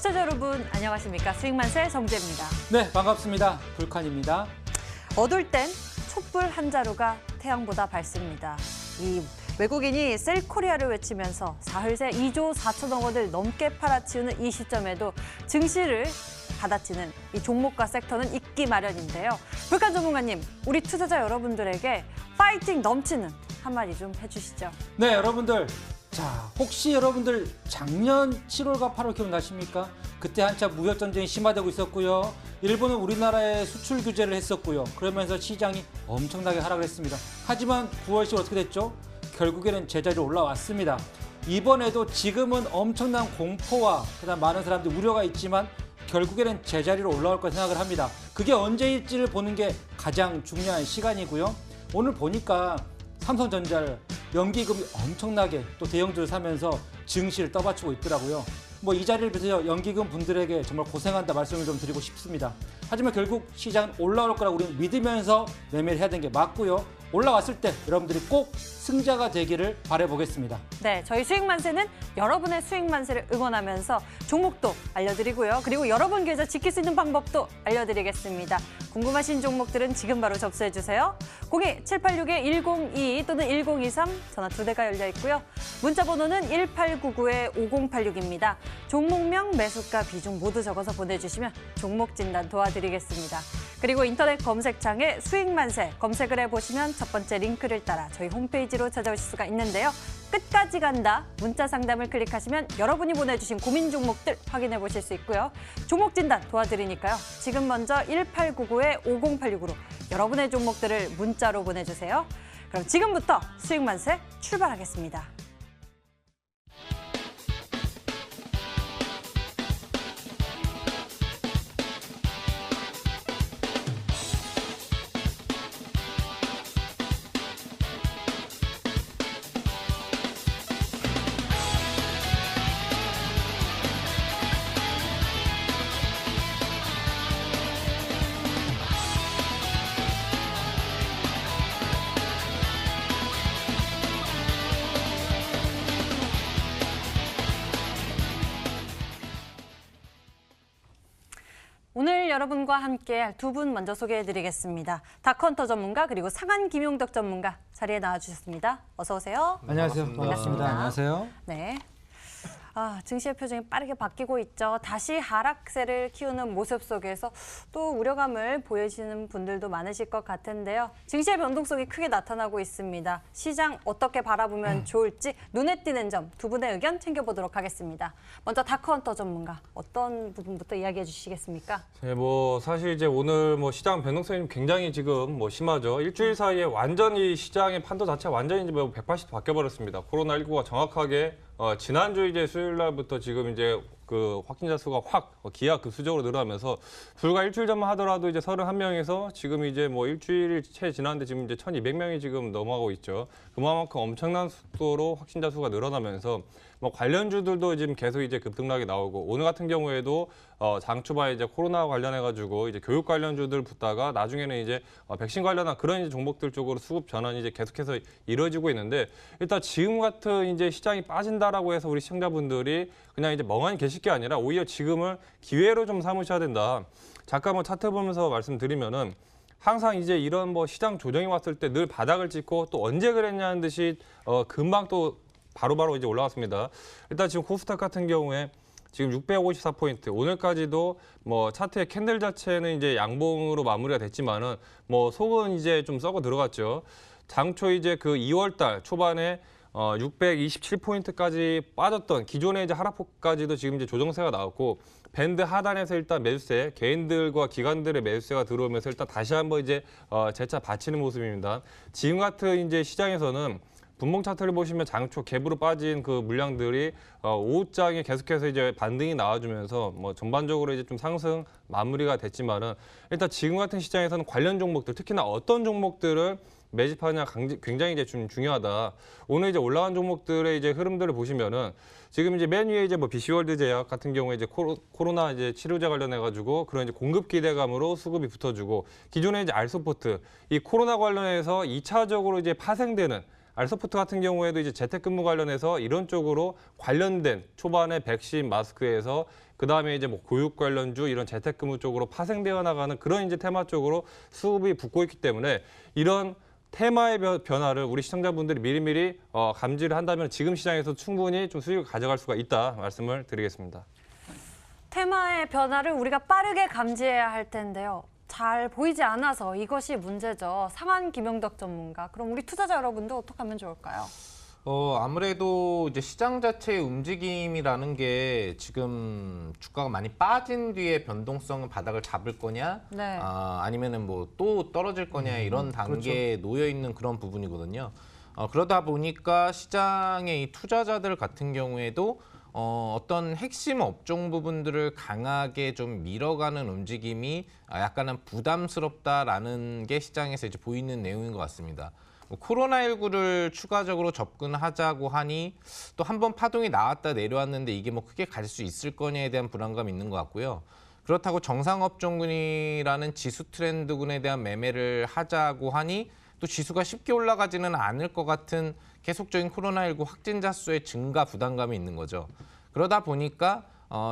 투자자 여러분 안녕하십니까? 수익만세 정재입니다. 네, 반갑습니다. 불칸입니다. 어두울 땐 촛불 한 자루가 태양보다 밝습니다. 이 외국인이 셀코리아를 외치면서 사흘 새 2조 4천억 원을 넘게 팔아치우는 이 시점에도 증시를 받아치는 이 종목과 섹터는 있기 마련인데요. 불칸 전문가님, 우리 투자자 여러분들에게 파이팅 넘치는 한마디 좀 해주시죠. 네, 여러분들. 자, 혹시 여러분들 작년 7월과 8월 기억나십니까? 그때 한참 무역전쟁이 심화되고 있었고요. 일본은 우리나라에 수출 규제를 했었고요. 그러면서 시장이 엄청나게 하락을 했습니다. 하지만 9월 10월 어떻게 됐죠? 결국에는 제자리로 올라왔습니다. 이번에도 지금은 엄청난 공포와 그다음 많은 사람들이 우려가 있지만 결국에는 제자리로 올라올 거라 생각을 합니다. 그게 언제일지를 보는 게 가장 중요한 시간이고요. 오늘 보니까 삼성전자 연기금이 엄청나게 또 대형주를 사면서 증시를 떠받치고 있더라고요. 뭐 이 자리를 빌어서 연기금 분들에게 정말 고생한다 말씀을 좀 드리고 싶습니다. 하지만 결국 시장은 올라올 거라고 우리는 믿으면서 매매를 해야 되는 게 맞고요. 올라왔을 때 여러분들이 꼭 승자가 되기를 바라보겠습니다. 네, 저희 수익만세는 여러분의 수익만세를 응원하면서 종목도 알려드리고요. 그리고 여러분 계좌 지킬 수 있는 방법도 알려드리겠습니다. 궁금하신 종목들은 지금 바로 접수해주세요. 02-786-1022 또는 1023 전화 2대가 열려 있고요. 문자 번호는 1899-5086입니다. 종목명, 매수가, 비중 모두 적어서 보내주시면 종목 진단 도와드리겠습니다. 그리고 인터넷 검색창에 수익만세 검색을 해보시면 첫 번째 링크를 따라 저희 홈페이지로 찾아오실 수가 있는데요. 끝까지 간다 문자 상담을 클릭하시면 여러분이 보내주신 고민 종목들 확인해 보실 수 있고요. 종목 진단 도와드리니까요. 지금 먼저 1899-5086으로 여러분의 종목들을 문자로 보내주세요. 그럼 지금부터 수익만세 출발하겠습니다. 오늘 여러분과 함께 두 분 먼저 소개해드리겠습니다. 다컨터 전문가 그리고 상한 김용덕 전문가 자리에 나와주셨습니다. 어서 오세요. 안녕하세요. 반갑습니다. 안녕하세요. 네. 증시의 표정이 빠르게 바뀌고 있죠. 다시 하락세를 키우는 모습 속에서 또 우려감을 보이시는 분들도 많으실 것 같은데요. 증시의 변동성이 크게 나타나고 있습니다. 시장 어떻게 바라보면 좋을지 눈에 띄는 점 두 분의 의견 챙겨보도록 하겠습니다. 먼저 다크헌터 전문가 어떤 부분부터 이야기해 주시겠습니까? 네, 사실 이제 오늘 시장 변동성이 굉장히 지금 심하죠. 일주일 사이에 완전히 시장의 판도 자체가 완전히 180도 바뀌어버렸습니다. 코로나19가 정확하게 지난주 이제 수요일 날부터 지금 이제 그 확진자 수가 확 기하급수적으로 늘어나면서 불과 일주일 전만 하더라도 이제 31명에서 지금 이제 일주일이 채 지났는데 지금 이제 1,200명이 지금 넘어가고 있죠. 그만큼 엄청난 속도로 확진자 수가 늘어나면서 관련주들도 지금 계속 이제 급등락이 나오고 오늘 같은 경우에도 장 초반에 이제 코로나 관련해 가지고 이제 교육 관련주들 붙다가 나중에는 이제 백신 관련한 그런 이제 종목들 쪽으로 수급 전환이 이제 계속해서 이루어지고 있는데 일단 지금 같은 이제 시장이 빠진다라고 해서 우리 시청자분들이 그냥 이제 멍하니 계실 게 아니라 오히려 지금을 기회로 좀 삼으셔야 된다. 잠깐 차트 보면서 말씀드리면은 항상 이제 이런 시장 조정이 왔을 때 늘 바닥을 찍고 또 언제 그랬냐는 듯이 금방 또 바로바로 이제 올라왔습니다. 일단 지금 코스닥 같은 경우에 지금 654포인트, 오늘까지도 차트의 캔들 자체는 이제 양봉으로 마무리가 됐지만은 속은 이제 좀 썩어 들어갔죠. 장초 이제 그 2월 달 초반에 627포인트까지 빠졌던 기존의 이제 하락폭까지도 지금 이제 조정세가 나왔고 밴드 하단에서 일단 매수세, 개인들과 기관들의 매수세가 들어오면서 일단 다시 한번 이제 재차 받치는 모습입니다. 지금 같은 이제 시장에서는 분봉 차트를 보시면 장초 갭으로 빠진 그 물량들이 오후장에 계속해서 이제 반등이 나와주면서 전반적으로 이제 좀 상승 마무리가 됐지만은 일단 지금 같은 시장에서는 관련 종목들 특히나 어떤 종목들을 매집하냐 굉장히 이제 좀 중요하다. 오늘 이제 올라간 종목들의 이제 흐름들을 보시면은 지금 이제 맨 위에 이제 BC월드 제약 같은 경우에 이제 코로나 이제 치료제 관련해 가지고 그런 이제 공급 기대감으로 수급이 붙어주고 기존에 이제 알소포트 이 코로나 관련해서 2차적으로 이제 파생되는 알소프트 같은 경우에도 이제 재택근무 관련해서 이런 쪽으로 관련된 초반에 백신, 마스크에서 그다음에 이제 뭐 교육 관련주 이런 재택근무 쪽으로 파생되어 나가는 그런 이제 테마 쪽으로 수급이 붙고 있기 때문에 이런 테마의 변화를 우리 시청자분들이 미리미리 감지를 한다면 지금 시장에서 충분히 좀 수익을 가져갈 수가 있다 말씀을 드리겠습니다. 테마의 변화를 우리가 빠르게 감지해야 할 텐데요. 잘 보이지 않아서 이것이 문제죠. 상한 김영덕 전문가. 그럼 우리 투자자 여러분도 어떻게 하면 좋을까요? 아무래도 이제 시장 자체의 움직임이라는 게 지금 주가가 많이 빠진 뒤에 변동성은 바닥을 잡을 거냐, 네. 아니면은 뭐 또 떨어질 거냐 이런 단계에 놓여 있는 그런 부분이거든요. 그러다 보니까 시장의 이 투자자들 같은 경우에도 어떤 핵심 업종 부분들을 강하게 좀 밀어가는 움직임이 약간은 부담스럽다라는 게 시장에서 이제 보이는 내용인 것 같습니다. 코로나19를 추가적으로 접근하자고 하니 또 한 번 파동이 나왔다 내려왔는데 이게 뭐 크게 갈 수 있을 거냐에 대한 불안감이 있는 것 같고요. 그렇다고 정상업종군이라는 지수 트렌드군에 대한 매매를 하자고 하니 또 지수가 쉽게 올라가지는 않을 것 같은 계속적인 코로나19 확진자 수의 증가 부담감이 있는 거죠. 그러다 보니까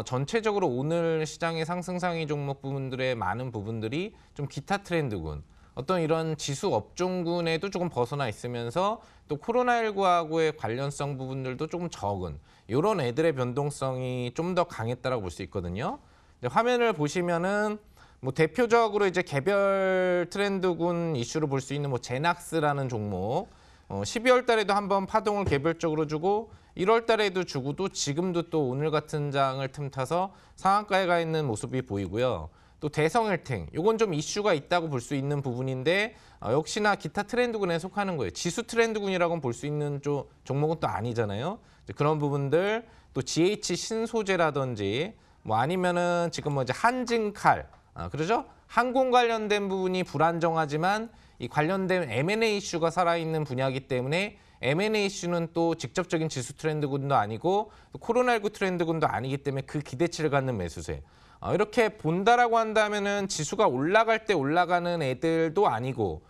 전체적으로 오늘 시장의 상승상위 종목 부분들의 많은 부분들이 좀 기타 트렌드군, 어떤 이런 지수 업종군에도 조금 벗어나 있으면서 또 코로나19하고의 관련성 부분들도 조금 적은 이런 애들의 변동성이 좀 더 강했다라고 볼 수 있거든요. 화면을 보시면은 뭐 대표적으로 이제 개별 트렌드군 이슈로 볼 수 있는 뭐 제낙스라는 종목, 12월 달에도 한번 파동을 개별적으로 주고 1월 달에도 주고도 지금도 또 오늘 같은 장을 틈타서 상한가에 가 있는 모습이 보이고요. 또 대성일탱, 이건 좀 이슈가 있다고 볼 수 있는 부분인데 역시나 기타 트렌드군에 속하는 거예요. 지수 트렌드군이라고는 볼 수 있는 종목은 또 아니잖아요. 그런 부분들, 또 GH 신소재라든지 뭐 아니면은 지금 뭐 이제 한진칼, 그러죠? 항공 관련된 부분이 불안정하지만 이 관련된 M&A 이슈가 살아있는 분야이기 때문에 M&A 이슈는 또 직접적인 지수 트렌드군도 아니고 코로나19 트렌드군도 아니기 때문에 그 기대치를 갖는 매수세. 이렇게 본다라고 한다면은 지수가 올라갈 때 올라가는 애들도 아니고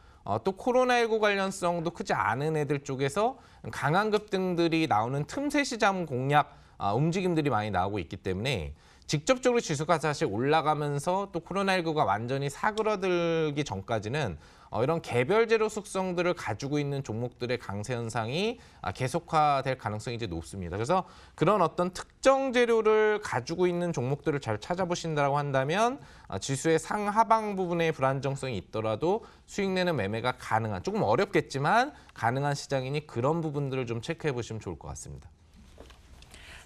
또 코로나19 관련성도 크지 않은 애들 쪽에서 강한 급등들이 나오는 틈새 시장 공략 움직임들이 많이 나오고 있기 때문에 직접적으로 지수가 사실 올라가면서 또 코로나19가 완전히 사그러들기 전까지는 이런 개별 재료 숙성들을 가지고 있는 종목들의 강세 현상이 계속화될 가능성이 이제 높습니다. 그래서 그런 어떤 특정 재료를 가지고 있는 종목들을 잘 찾아보신다고 한다면 지수의 상하방 부분에 불안정성이 있더라도 수익 내는 매매가 가능한, 조금 어렵겠지만 가능한 시장이니 그런 부분들을 좀 체크해 보시면 좋을 것 같습니다.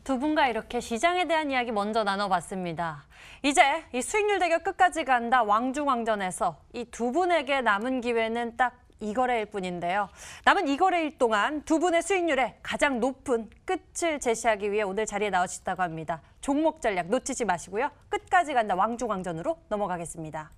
두 분과 이렇게 시장에 대한 이야기 먼저 나눠봤습니다. 이제 이 수익률 대결 끝까지 간다 왕중왕전에서 이 두 분에게 남은 기회는 딱 이 거래일 뿐인데요. 남은 이 거래일 동안 두 분의 수익률에 가장 높은 끝을 제시하기 위해 오늘 자리에 나오셨다고 합니다. 종목 전략 놓치지 마시고요. 끝까지 간다 왕중왕전으로 넘어가겠습니다.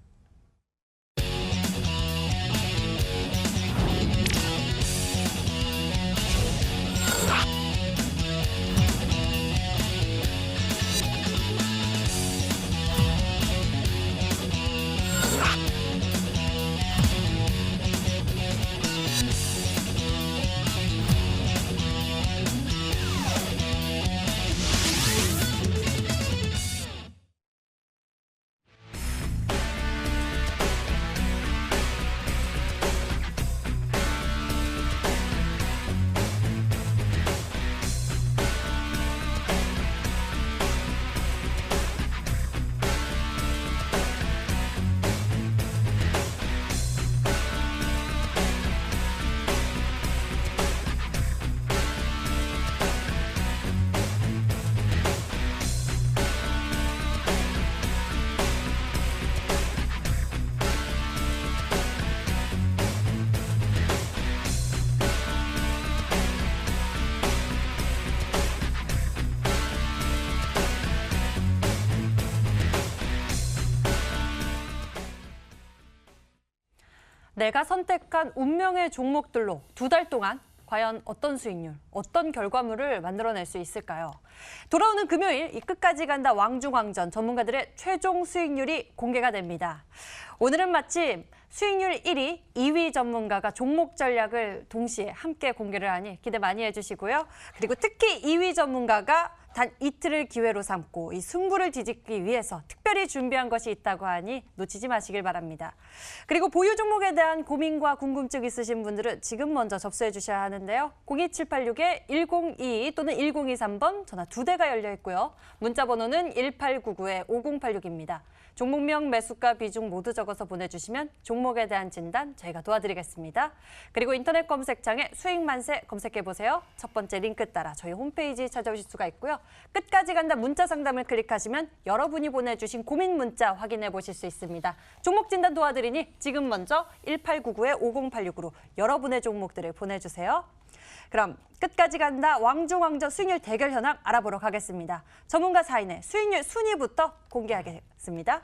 내가 선택한 운명의 종목들로 두 달 동안 과연 어떤 수익률, 어떤 결과물을 만들어낼 수 있을까요? 돌아오는 금요일 이 끝까지 간다 왕중왕전 전문가들의 최종 수익률이 공개가 됩니다. 오늘은 마침 수익률 1위, 2위 전문가가 종목 전략을 동시에 함께 공개를 하니 기대 많이 해주시고요. 그리고 특히 2위 전문가가 단 이틀을 기회로 삼고 이 승부를 뒤집기 위해서 특별히 준비한 것이 있다고 하니 놓치지 마시길 바랍니다. 그리고 보유 종목에 대한 고민과 궁금증 있으신 분들은 지금 먼저 접수해 주셔야 하는데요. 02786-1022 또는 1023번 전화 2대가 열려 있고요. 문자 번호는 1899-5086입니다. 종목명, 매수가, 비중 모두 적어서 보내주시면 종목에 대한 진단 저희가 도와드리겠습니다. 그리고 인터넷 검색창에 수익만세 검색해보세요. 첫 번째 링크 따라 저희 홈페이지 찾아오실 수가 있고요. 끝까지 간다 문자 상담을 클릭하시면 여러분이 보내주신 고민 문자 확인해 보실 수 있습니다. 종목 진단 도와드리니 지금 먼저 1899-5086으로 여러분의 종목들을 보내주세요. 그럼 끝까지 간다 왕중왕전 수익률 대결 현황 알아보러 가겠습니다. 전문가 4인의 수익률 순위부터 공개하겠습니다.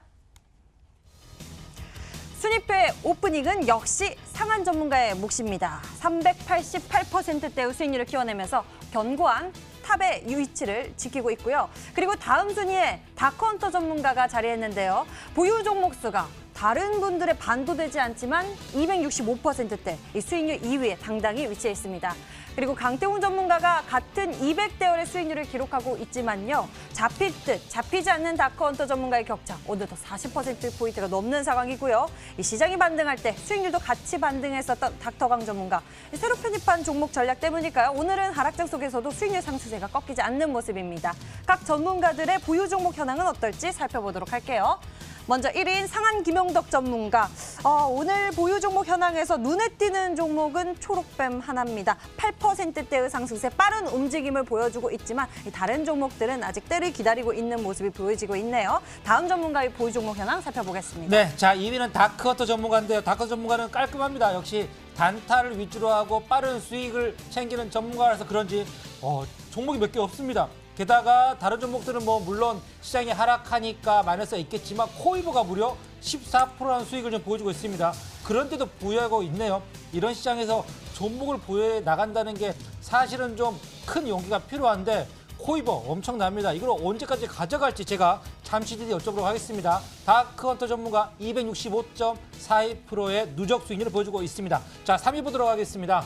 순위표의 오프닝은 역시 상한 전문가의 몫입니다. 388%대의 수익률을 키워내면서 견고한 탑의 위치를 지키고 있고요. 그리고 다음 순위에 다크헌터 전문가가 자리했는데요. 보유 종목 수가 다른 분들의 반도 되지 않지만 265%대 이 수익률 2위에 당당히 위치해 있습니다. 그리고 강태훈 전문가가 같은 200대열의 수익률을 기록하고 있지만요. 잡힐 듯 잡히지 않는 다크헌터 전문가의 격차 오늘도 40%포인트가 넘는 상황이고요. 이 시장이 반등할 때 수익률도 같이 반등했었던 닥터강 전문가. 새로 편입한 종목 전략 때문일까요? 오늘은 하락장 속에서도 수익률 상승세가 꺾이지 않는 모습입니다. 각 전문가들의 보유 종목 현황은 어떨지 살펴보도록 할게요. 먼저 1위인 상한 김용덕 전문가. 오늘 보유 종목 현황에서 눈에 띄는 종목은 초록뱀 하나입니다. 8%대의 상승세 빠른 움직임을 보여주고 있지만 다른 종목들은 아직 때를 기다리고 있는 모습이 보여지고 있네요. 다음 전문가의 보유 종목 현황 살펴보겠습니다. 네, 자 2위는 다크헌터 전문가인데요. 다크헌터 전문가는 깔끔합니다. 역시 단타를 위주로 하고 빠른 수익을 챙기는 전문가라서 그런지 종목이 몇 개 없습니다. 게다가 다른 종목들은 뭐 물론 시장이 하락하니까 마이너스가 있겠지만 코이버가 무려 14%라는 수익을 좀 보여주고 있습니다. 그런데도 보유하고 있네요. 이런 시장에서 종목을 보유해 나간다는 게 사실은 좀 큰 용기가 필요한데 코이버 엄청납니다. 이걸 언제까지 가져갈지 제가 잠시 뒤에 여쭤보도록 하겠습니다. 다크헌터 전문가 265.42%의 누적 수익률을 보여주고 있습니다. 자, 3위 보도록 하겠습니다.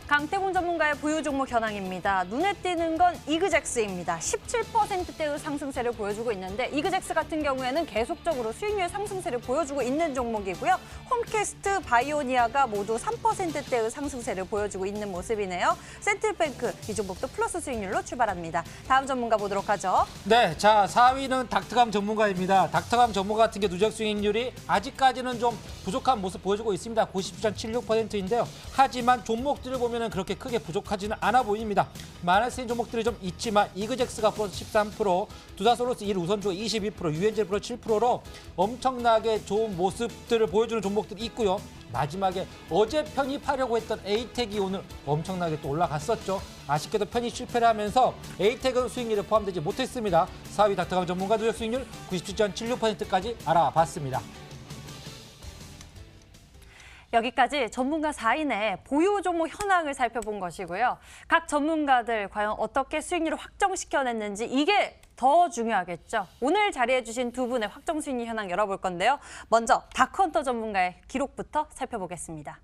강태훈 전문가의 보유 종목 현황입니다. 눈에 띄는 건 이그젝스입니다. 17%대의 상승세를 보여주고 있는데 이그젝스 같은 경우에는 계속적으로 수익률 상승세를 보여주고 있는 종목이고요. 홈캐스트, 바이오니아가 모두 3%대의 상승세를 보여주고 있는 모습이네요. 센트뱅크 이 종목도 플러스 수익률로 출발합니다. 다음 전문가 보도록 하죠. 네, 자 4위는 닥터감 전문가입니다. 닥터감 전문가 같은 게 누적 수익률이 아직까지는 좀 부족한 모습 보여주고 있습니다. 99.76%인데요. 하지만 종목들을 보면 그렇게 크게 부족하지는 않아 보입니다. 마이너스인 종목들이 좀 있지만 이그젝스가 플러스 13%, 두다솔로스 1 우선주가 22%, 유엔젤 플러스 7%로 엄청나게 좋은 모습들을 보여주는 종목들이 있고요. 마지막에 어제 편입하려고 했던 에이텍이 오늘 엄청나게 또 올라갔었죠. 아쉽게도 편입 실패를 하면서 에이텍은 수익률에 포함되지 못했습니다. 4위 닥터감 전문가 누적 수익률 97.76%까지 알아봤습니다. 여기까지 전문가 4인의 보유 종목 현황을 살펴본 것이고요. 각 전문가들 과연 어떻게 수익률을 확정시켜냈는지 이게 더 중요하겠죠. 오늘 자리해 주신 두 분의 확정 수익률 현황 열어볼 건데요. 먼저 다크헌터 전문가의 기록부터 살펴보겠습니다.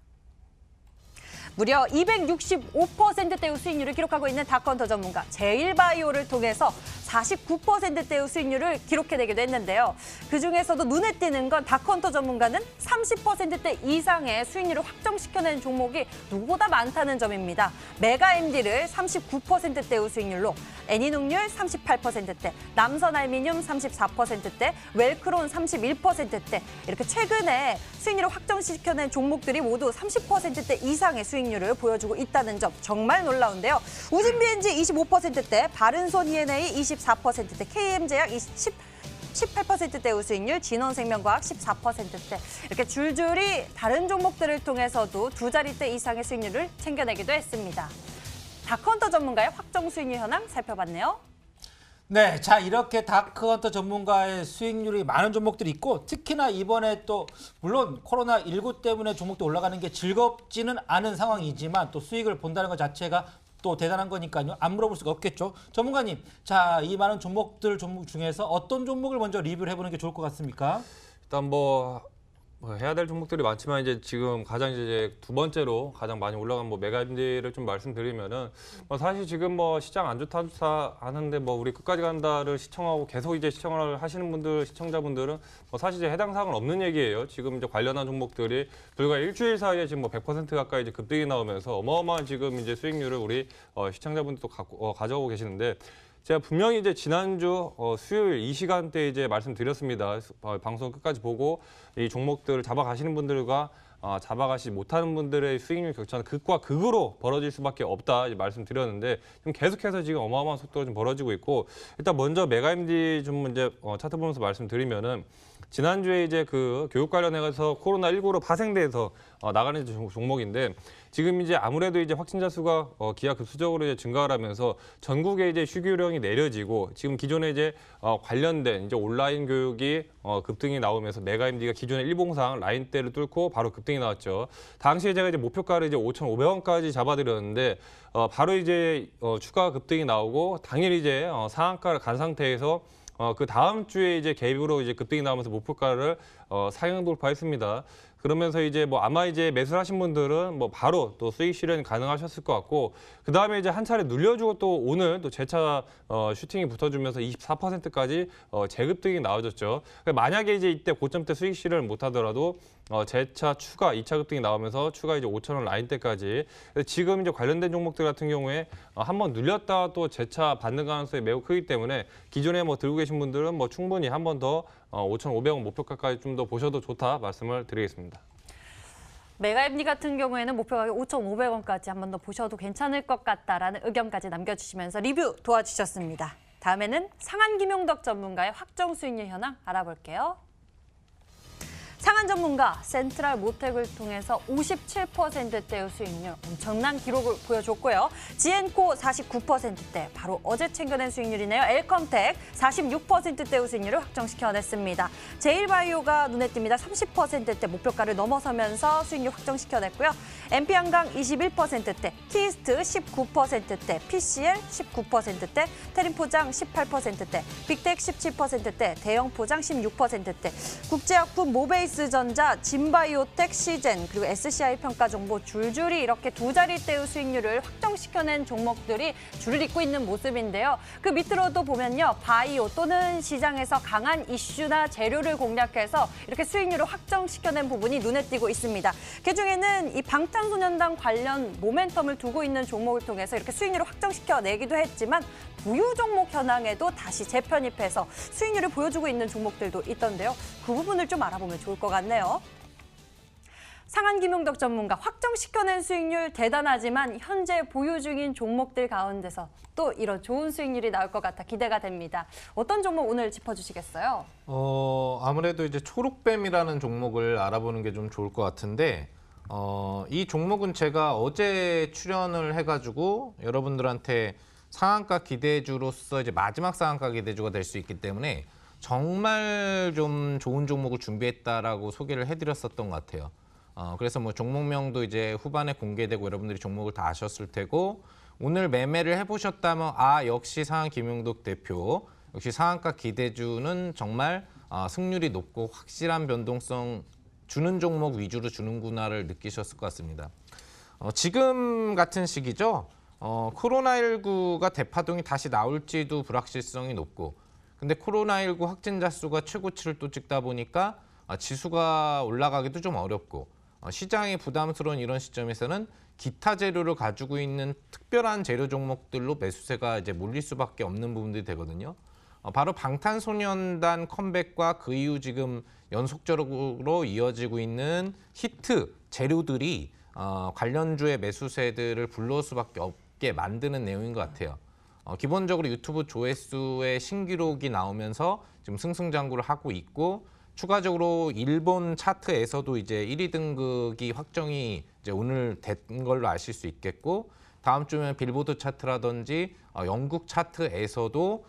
무려 265%대의 수익률을 기록하고 있는 다크헌터 전문가 제일바이오를 통해서 49%대의 수익률을 기록해내기도 했는데요. 그중에서도 눈에 띄는 건 다크헌터 전문가는 30%대 이상의 수익률을 확정시켜낸 종목이 누구보다 많다는 점입니다. 메가MD를 39%대의 수익률로, 애니농률 38%대, 남선알미늄 34%대, 웰크론 31%대 이렇게 최근에 수익률을 확정시켜낸 종목들이 모두 30%대 이상의 수익률을 보여주고 있다는 점 정말 놀라운데요. 우진비엔지 25%대, 바른손 E&A 24%대, KM제약 18%대 수익률, 진원생명과학 14%대 이렇게 줄줄이 다른 종목들을 통해서도 두 자릿대 이상의 수익률을 챙겨내기도 했습니다. 다크헌터 전문가의 확정 수익률 현황 살펴봤네요. 네, 자 이렇게 다크헌터 전문가의 수익률이 많은 종목들이 있고 특히나 이번에 또 물론 코로나19 때문에 종목도 올라가는 게 즐겁지는 않은 상황이지만 또 수익을 본다는 것 자체가 또 대단한 거니까요. 안 물어볼 수가 없겠죠. 전문가님, 자 이 많은 종목들 중에서 어떤 종목을 먼저 리뷰를 해보는 게 좋을 것 같습니까? 일단 뭐 해야 될 종목들이 많지만 이제 지금 가장 이제 두 번째로 가장 많이 올라간 뭐 메가인디를 좀 말씀드리면은 사실 지금 뭐 시장 안 좋다 하는데 뭐 우리 끝까지 간다를 시청하고 계속 이제 시청을 하시는 분들 시청자분들은 사실 이제 해당 사항은 없는 얘기예요. 지금 이제 관련한 종목들이 불과 일주일 사이에 지금 뭐 100% 가까이 이제 급등이 나오면서 어마어마한 지금 이제 수익률을 우리 시청자분들도 가져오고 계시는데. 제가 분명히 이제 지난주 수요일 이 시간대에 이제 말씀드렸습니다. 방송 끝까지 보고 이 종목들을 잡아가시는 분들과 잡아가시지 못하는 분들의 수익률 격차는 극과 극으로 벌어질 수밖에 없다 이제 말씀드렸는데 지금 계속해서 지금 어마어마한 속도가 좀 벌어지고 있고 일단 먼저 메가임디 좀 이제 차트 보면서 말씀드리면은 지난주에 이제 그 교육 관련해서 코로나19로 파생돼서 나가는 종목인데 지금 이제 아무래도 이제 확진자 수가 기하급수적으로 이제 증가를 하면서 전국에 이제 휴교령이 내려지고 지금 기존에 이제 관련된 이제 온라인 교육이 급등이 나오면서 메가임디가 기존의 일봉상 라인대를 뚫고 바로 급등이 나왔죠. 당시에 제가 이제 목표가를 이제 5,500원까지 잡아드렸는데 바로 이제 추가 급등이 나오고 당일 이제 상한가를 간 상태에서 그 다음 주에 이제 갭으로 이제 급등이 나오면서 목표가를 상향 돌파했습니다. 그러면서 이제 뭐 아마 이제 매수를 하신 분들은 뭐 바로 또 수익 실현이 가능하셨을 것 같고 그 다음에 이제 한 차례 눌려주고 또 오늘 또 재차 슈팅이 붙어주면서 24%까지 재급등이 나와줬죠. 그러니까 만약에 이제 이때 고점대 수익 실현을 못하더라도 재차 추가 2차 급등이 나오면서 추가 이제 5,000원 라인대까지 지금 이제 관련된 종목들 같은 경우에 한번 눌렸다 또 재차 받는 가능성이 매우 크기 때문에 기존에 뭐 들고 계신 분들은 뭐 충분히 한 번 더 5,500원 목표가까지 좀 더 보셔도 좋다 말씀을 드리겠습니다. 메가임디 같은 경우에는 목표가격 5,500원까지 한 번 더 보셔도 괜찮을 것 같다라는 의견까지 남겨주시면서 리뷰 도와주셨습니다. 다음에는 상한 김용덕 전문가의 확정 수익률 현황 알아볼게요. 상한 전문가 센트럴 모텍을 통해서 57%대의 수익률 엄청난 기록을 보여줬고요. 지엔코 49%대 바로 어제 챙겨낸 수익률이네요. 엘컴텍 46%대의 수익률을 확정시켜냈습니다. 제일바이오가 눈에 띕니다. 30%대 목표가를 넘어서면서 수익률 확정시켜냈고요. MP한강 21%대, 키스트 19%대, PCL 19%대, 테림포장 18%대, 빅텍 17%대, 대형포장 16%대, 국제약품 모베이스전자, 진바이오텍, 시젠, 그리고 SCI 평가정보 줄줄이 이렇게 두 자릿대의 수익률을 확정시켜낸 종목들이 줄을 잇고 있는 모습인데요. 그 밑으로도 보면요. 바이오 또는 시장에서 강한 이슈나 재료를 공략해서 이렇게 수익률을 확정시켜낸 부분이 눈에 띄고 있습니다. 그중에는 이 방탄소년단 관련 모멘텀을 두고 있는 종목을 통해서 이렇게 수익률을 확정시켜내기도 했지만 보유 종목 현황에도 다시 재편입해서 수익률을 보여주고 있는 종목들도 있던데요. 그 부분을 좀 알아보면 좋을 것 같네요. 상한 김용덕 전문가 확정시켜낸 수익률 대단하지만 현재 보유 중인 종목들 가운데서 또 이런 좋은 수익률이 나올 것 같아 기대가 됩니다. 어떤 종목 오늘 짚어주시겠어요? 아무래도 이제 초록뱀이라는 종목을 알아보는 게 좀 좋을 것 같은데 이 종목은 제가 어제 출연을 해가지고 여러분들한테 상한가 기대주로서 이제 마지막 상한가 기대주가 될 수 있기 때문에 정말 좀 좋은 종목을 준비했다라고 소개를 해드렸었던 것 같아요. 그래서 뭐 종목명도 이제 후반에 공개되고 여러분들이 종목을 다 아셨을 테고 오늘 매매를 해보셨다면 역시 상한 김용덕 대표 역시 상한가 기대주는 정말 승률이 높고 확실한 변동성 주는 종목 위주로 주는구나를 느끼셨을 것 같습니다. 지금 같은 시기죠. 코로나19가 대파동이 다시 나올지도 불확실성이 높고 근데 코로나19 확진자 수가 최고치를 또 찍다 보니까 지수가 올라가기도 좀 어렵고 시장이 부담스러운 이런 시점에서는 기타 재료를 가지고 있는 특별한 재료 종목들로 매수세가 이제 몰릴 수밖에 없는 부분들이 되거든요. 바로 방탄소년단 컴백과 그 이후 지금 연속적으로 이어지고 있는 히트 재료들이 관련주의 매수세들을 불러올 수밖에 없게 만드는 내용인 것 같아요. 기본적으로 유튜브 조회수의 신기록이 나오면서 지금 승승장구를 하고 있고 추가적으로 일본 차트에서도 이제 1위 등극이 확정이 이제 오늘 된 걸로 아실 수 있겠고 다음 주면 빌보드 차트라든지 영국 차트에서도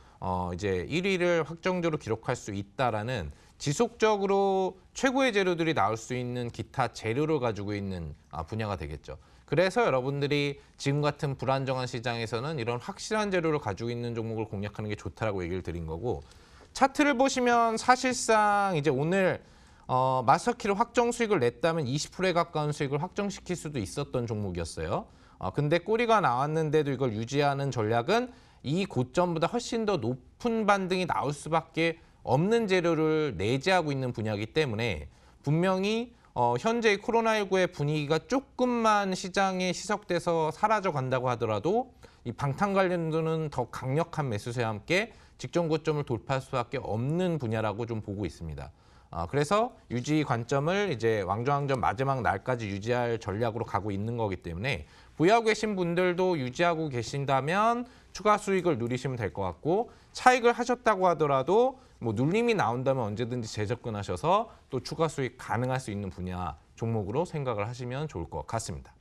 이제 1위를 확정적으로 기록할 수 있다라는 지속적으로 최고의 재료들이 나올 수 있는 기타 재료를 가지고 있는 분야가 되겠죠. 그래서 여러분들이 지금 같은 불안정한 시장에서는 이런 확실한 재료를 가지고 있는 종목을 공략하는 게 좋다라고 얘기를 드린 거고, 차트를 보시면 사실상 이제 오늘 마스터키를 확정 수익을 냈다면 20%에 가까운 수익을 확정시킬 수도 있었던 종목이었어요. 근데 꼬리가 나왔는데도 이걸 유지하는 전략은 이 고점보다 훨씬 더 높은 반등이 나올 수밖에 없는 재료를 내재하고 있는 분야이기 때문에 분명히 현재 코로나19의 분위기가 조금만 시장에 시석돼서 사라져 간다고 하더라도 이 방탄 관련주는 더 강력한 매수세와 함께 직전 고점을 돌파할 수밖에 없는 분야라고 좀 보고 있습니다. 그래서 유지 관점을 이제 왕좌왕전 마지막 날까지 유지할 전략으로 가고 있는 거기 때문에 보유하고 계신 분들도 유지하고 계신다면 추가 수익을 누리시면 될 것 같고, 차익을 하셨다고 하더라도 뭐 눌림이 나온다면 언제든지 재접근하셔서 또 추가 수익 가능할 수 있는 분야 종목으로 생각을 하시면 좋을 것 같습니다.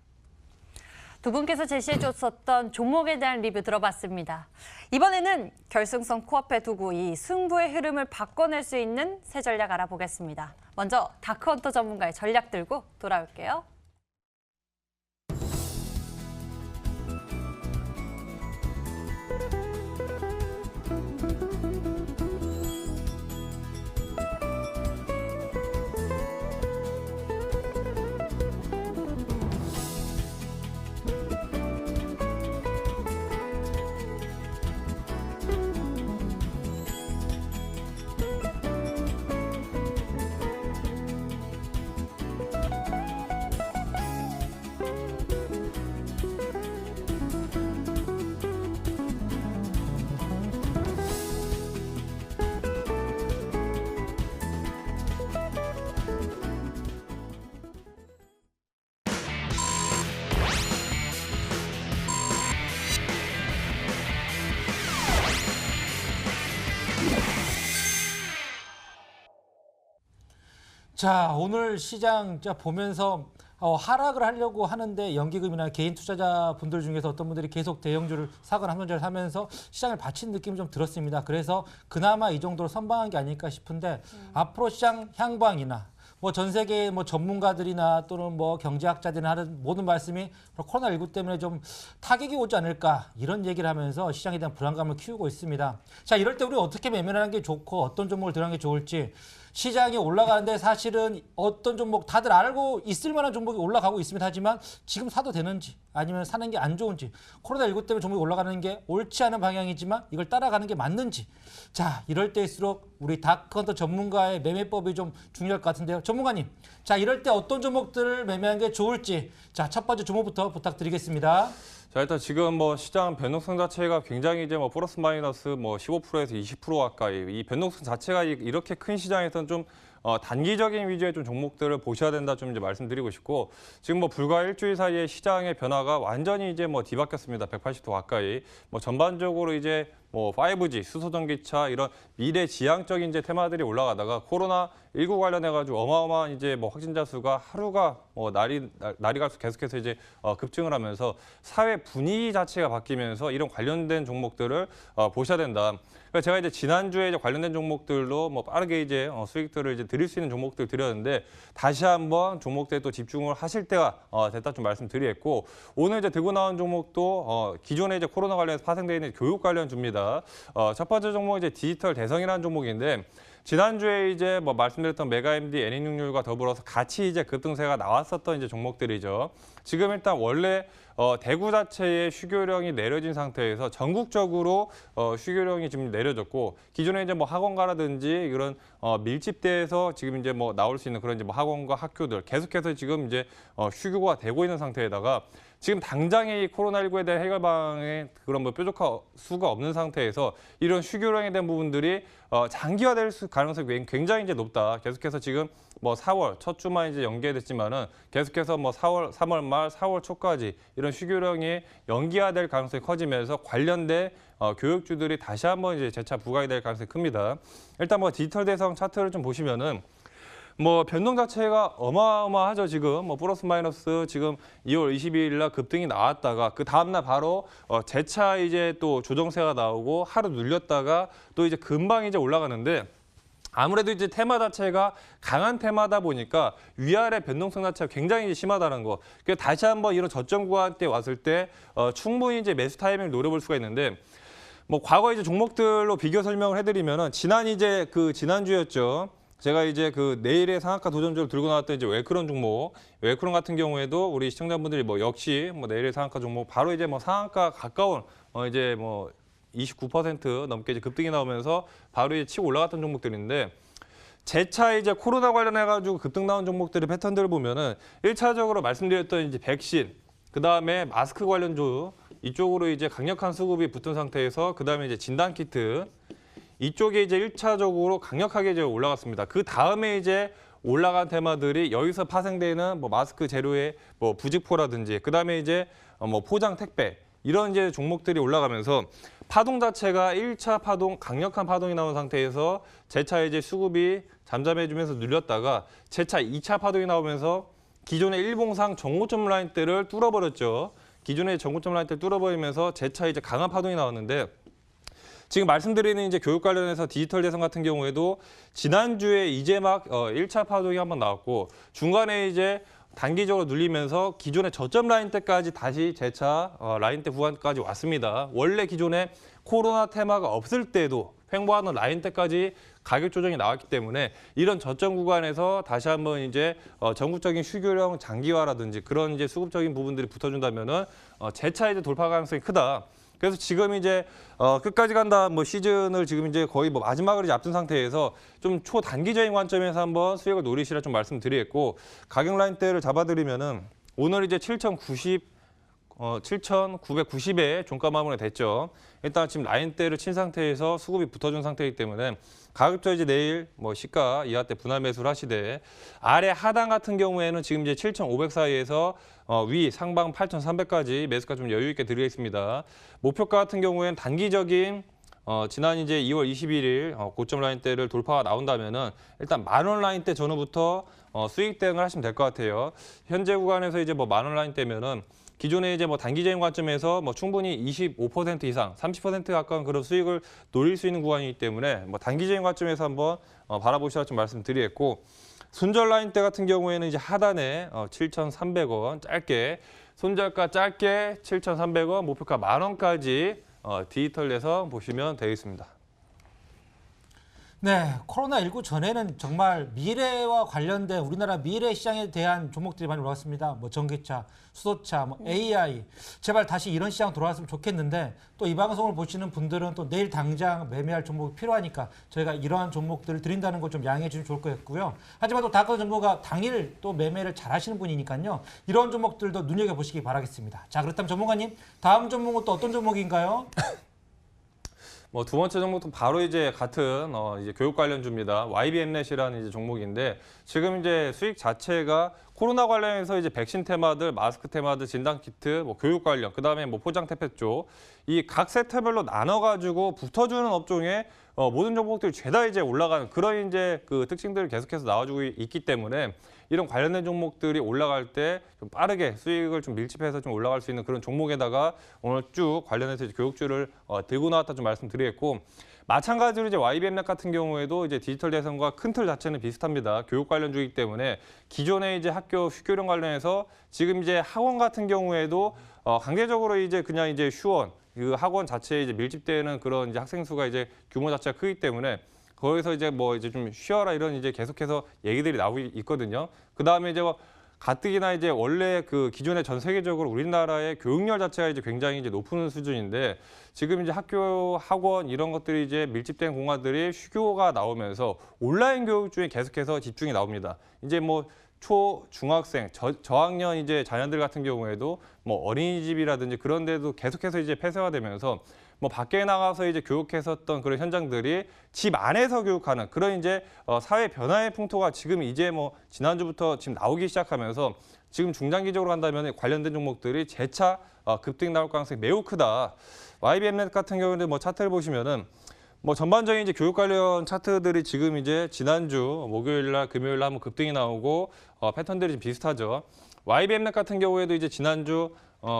두 분께서 제시해줬었던 종목에 대한 리뷰 들어봤습니다. 이번에는 결승선 코앞에 두고 이 승부의 흐름을 바꿔낼 수 있는 새 전략 알아보겠습니다. 먼저 다크헌터 전문가의 전략 들고 돌아올게요. 자, 오늘 시장 보면서 하락을 하려고 하는데 연기금이나 개인 투자자분들 중에서 어떤 분들이 계속 대형주를 사거나 한전자를 사면서 시장을 받친 느낌이 좀 들었습니다. 그래서 그나마 이 정도로 선방한 게 아닐까 싶은데 앞으로 시장 향방이나 뭐 전 세계 뭐 전문가들이나 또는 뭐 경제학자들이 하는 모든 말씀이 코로나19 때문에 좀 타격이 오지 않을까 이런 얘기를 하면서 시장에 대한 불안감을 키우고 있습니다. 자, 이럴 때 우리 어떻게 매매하는 게 좋고 어떤 종목을 들어가는 게 좋을지, 시장이 올라가는데 사실은 어떤 종목 다들 알고 있을 만한 종목이 올라가고 있습니다. 하지만 지금 사도 되는지 아니면 사는 게 안 좋은지, 코로나19 때문에 종목이 올라가는 게 옳지 않은 방향이지만 이걸 따라가는 게 맞는지, 자, 이럴 때일수록 우리 다크헌터 전문가의 매매법이 좀 중요할 것 같은데요. 전문가님, 자, 이럴 때 어떤 종목들을 매매하는 게 좋을지, 자, 첫 번째 종목부터 부탁드리겠습니다. 자, 일단 지금 뭐 시장 변동성 자체가 굉장히 이제 뭐 플러스 마이너스 뭐 15%에서 20% 가까이, 이 변동성 자체가 이렇게 큰 시장에서는 좀 단기적인 위주의 좀 종목들을 보셔야 된다 좀 이제 말씀드리고 싶고, 지금 뭐 불과 일주일 사이에 시장의 변화가 완전히 이제 뭐 뒤바뀌었습니다. 180도 가까이. 뭐 전반적으로 이제 뭐 5G, 수소전기차 이런 미래지향적인 이제 테마들이 올라가다가 코로나19 관련해가지고 어마어마한 이제 뭐 확진자 수가 하루가 뭐 날이 갈수록 계속해서 이제 급증을 하면서 사회 분위기 자체가 바뀌면서 이런 관련된 종목들을 보셔야 된다. 그러니까 제가 이제 지난주에 이제 관련된 종목들로 뭐 빠르게 이제 수익들을 이제 드릴 수 있는 종목들 드렸는데, 다시 한번 종목들에 또 집중을 하실 때가 됐다 좀 말씀드리겠고, 오늘 이제 들고 나온 종목도 기존에 이제 코로나 관련해서 파생되어 있는 교육 관련주입니다. 첫 번째 종목 이제 디지털 대성이라는 종목인데, 지난주에 이제 뭐 말씀드렸던 메가MD, NX66과 더불어서 같이 이제 급등세가 나왔었던 이제 종목들이죠. 지금 일단 원래 대구 자체의 휴교령이 내려진 상태에서 전국적으로 휴교령이 지금 내려졌고, 기존에 이제 뭐 학원가라든지 이런 밀집대에서 지금 이제 뭐 나올 수 있는 그런 이제 뭐 학원과 학교들 계속해서 지금 이제 휴교가 되고 있는 상태에다가, 지금 당장의 이 코로나19에 대한 해결방에 그런 뭐 뾰족한 수가 없는 상태에서 이런 휴교령에 대한 부분들이 장기화될 가능성이 굉장히 이제 높다. 계속해서 지금 뭐 4월 첫 주만 이제 연기됐지만은 계속해서 뭐 3월 말 4월 초까지 이런 휴교령이 연기화될 가능성이 커지면서 관련된 교육주들이 다시 한번 이제 재차 부각이 될 가능성이 큽니다. 일단 뭐 디지털 대성 차트를 좀 보시면은 뭐 변동 자체가 어마어마하죠. 지금 뭐 플러스 마이너스 지금 2월 22일 날 급등이 나왔다가 그 다음 날 바로 재차 이제 또 조정세가 나오고 하루 눌렸다가 또 이제 금방 이제 올라가는데 아무래도 이제 테마 자체가 강한 테마다 보니까 위아래 변동성 자체가 굉장히 이제 심하다는 거. 그래서 다시 한번 이런 저점 구간 때 왔을 때 충분히 이제 매수 타이밍을 노려볼 수가 있는데 뭐 과거 이제 종목들로 비교 설명을 해드리면은 지난주였죠. 제가 이제 그 내일의 상한가 도전주를 들고 나왔던 이제 웰크론 종목, 웰크론 같은 경우에도 우리 시청자분들이 뭐 역시 뭐 내일의 상한가 종목 바로 이제 뭐 상한가 가까운 이제 뭐 29% 넘게 이제 급등이 나오면서 바로 이제 치고 올라갔던 종목들인데 재차 이제 코로나 관련해가지고 급등 나온 종목들의 패턴들을 보면은 1차적으로 말씀드렸던 이제 백신, 그 다음에 마스크 관련주 이쪽으로 이제 강력한 수급이 붙은 상태에서 그 다음에 이제 진단 키트 이쪽에 이제 1차적으로 강력하게 이제 올라갔습니다. 그 다음에 이제 올라간 테마들이 여기서 파생되는 뭐 마스크 재료의 뭐 부직포라든지 그 다음에 이제 뭐 포장 택배 이런 이제 종목들이 올라가면서 파동 자체가 1차 파동, 강력한 파동이 나온 상태에서 재차 이제 수급이 잠잠해지면서 눌렸다가 재차 2차 파동이 나오면서 기존의 일봉상 정고점 라인대를 뚫어버렸죠. 기존의 정고점 라인대를 뚫어버리면서 재차 이제 강한 파동이 나왔는데 지금 말씀드리는 이제 교육 관련해서 디지털 대선 같은 경우에도 지난주에 이제 막 1차 파동이 한번 나왔고 중간에 이제 단기적으로 눌리면서 기존의 저점 라인대까지 다시 재차 라인대 구간까지 왔습니다. 원래 기존에 코로나 테마가 없을 때도 횡보하는 라인대까지 가격 조정이 나왔기 때문에 이런 저점 구간에서 다시 한번 이제 전국적인 휴교령 장기화라든지 그런 이제 수급적인 부분들이 붙어준다면은 재차 이제 돌파 가능성이 크다. 그래서 지금 이제 끝까지 간다 뭐 시즌을 지금 이제 거의 뭐 마지막을 이제 앞둔 상태에서 좀 초단기적인 관점에서 한번 수익을 노리시라 좀 말씀드리겠고 가격 라인대를 잡아드리면은 오늘 이제 7,990에 종가 마무리 됐죠. 일단 지금 라인대를 친 상태에서 수급이 붙어준 상태이기 때문에 가급적 이제 내일 뭐 시가 이하대 분할 매수를 하시되 아래 하단 같은 경우에는 지금 이제 7,500 사이에서 위 상방 8,300까지 매수가 좀 여유 있게 드리겠습니다. 목표가 같은 경우에는 단기적인 지난 이제 2월 21일 고점 라인대를 돌파가 나온다면은 일단 10,000원 라인대 전후부터 수익 대응을 하시면 될 것 같아요. 현재 구간에서 이제 뭐 10,000원 라인대면은 기존에 이제 뭐 단기적인 관점에서 뭐 충분히 25% 이상, 30% 가까운 그런 수익을 노릴 수 있는 구간이기 때문에 뭐 단기적인 관점에서 한번 바라보시라 좀 말씀드리겠고 손절 라인대 같은 경우에는 이제 하단에 7,300원 짧게 손절가 짧게 7,300원 목표가 10,000원까지 디지털 내서 보시면 되겠습니다. 네, 코로나19 전에는 정말 미래와 관련된 우리나라 미래 시장에 대한 종목들이 많이 올랐습니다. 뭐 전기차, 수소차, 뭐 AI. 제발 다시 이런 시장 돌아왔으면 좋겠는데 또 이 방송을 보시는 분들은 또 내일 당장 매매할 종목이 필요하니까 저희가 이러한 종목들을 드린다는 걸 좀 양해해 주시면 좋을 것 같고요. 하지만 또 다크원 정보가 당일 또 매매를 잘 하시는 분이니까요. 이런 종목들도 눈여겨보시기 바라겠습니다. 자, 그렇다면 전문가님, 다음 종목은 또 어떤 종목인가요? 뭐 두 번째 종목도 바로 이제 같은 이제 교육 관련주입니다. YBM넷이라는 이제 종목인데 지금 이제 수익 자체가 코로나 관련해서 이제 백신 테마들, 마스크 테마들, 진단 키트, 뭐 교육 관련, 그다음에 뭐 포장 택배 쪽 이 각 섹터별로 나눠 가지고 붙어주는 업종에 모든 종목들이 죄다 이제 올라가는 그런 이제 그 특징들을 계속해서 나와주고 있기 때문에 이런 관련된 종목들이 올라갈 때 좀 빠르게 수익을 좀 밀집해서 좀 올라갈 수 있는 그런 종목에다가 오늘 쭉 관련해서 이제 교육주를 들고 나왔다 좀 말씀드리겠고 마찬가지로 이제 YBM넷 같은 경우에도 이제 디지털 대선과 큰 틀 자체는 비슷합니다. 교육 관련주이기 때문에 기존의 이제 학교 휴교령 관련해서 지금 이제 학원 같은 경우에도 강제적으로 이제 그냥 이제 휴원 그 학원 자체에 이제 밀집되는 그런 이제 학생 수가 이제 규모 자체가 크기 때문에 거기서 이제 뭐 이제 좀 쉬어라 이런 이제 계속해서 얘기들이 나오고 있거든요. 그 다음에 이제 뭐 가뜩이나 이제 원래 그 기존에 전 세계적으로 우리나라의 교육열 자체가 이제 굉장히 이제 높은 수준인데 지금 이제 학교, 학원 이런 것들이 이제 밀집된 공간들이 휴교가 나오면서 온라인 교육 중에 계속해서 집중이 나옵니다. 이제 뭐 초, 중학생, 저학년 이제 자녀들 같은 경우에도 뭐 어린이집이라든지 그런 데도 계속해서 이제 폐쇄화되면서 뭐 밖에 나가서 이제 교육했었던 그런 현장들이 집 안에서 교육하는 그런 이제 사회 변화의 풍토가 지금 이제 뭐 지난주부터 지금 나오기 시작하면서 지금 중장기적으로 간다면 관련된 종목들이 재차 급등 나올 가능성이 매우 크다. YBM넷 같은 경우는 뭐 차트를 보시면은 뭐 전반적인 이제 교육 관련 차트들이 지금 이제 지난주 목요일 날, 금요일 날 한번 급등이 나오고 패턴들이 좀 비슷하죠. YBM넷 같은 경우에도 이제 지난주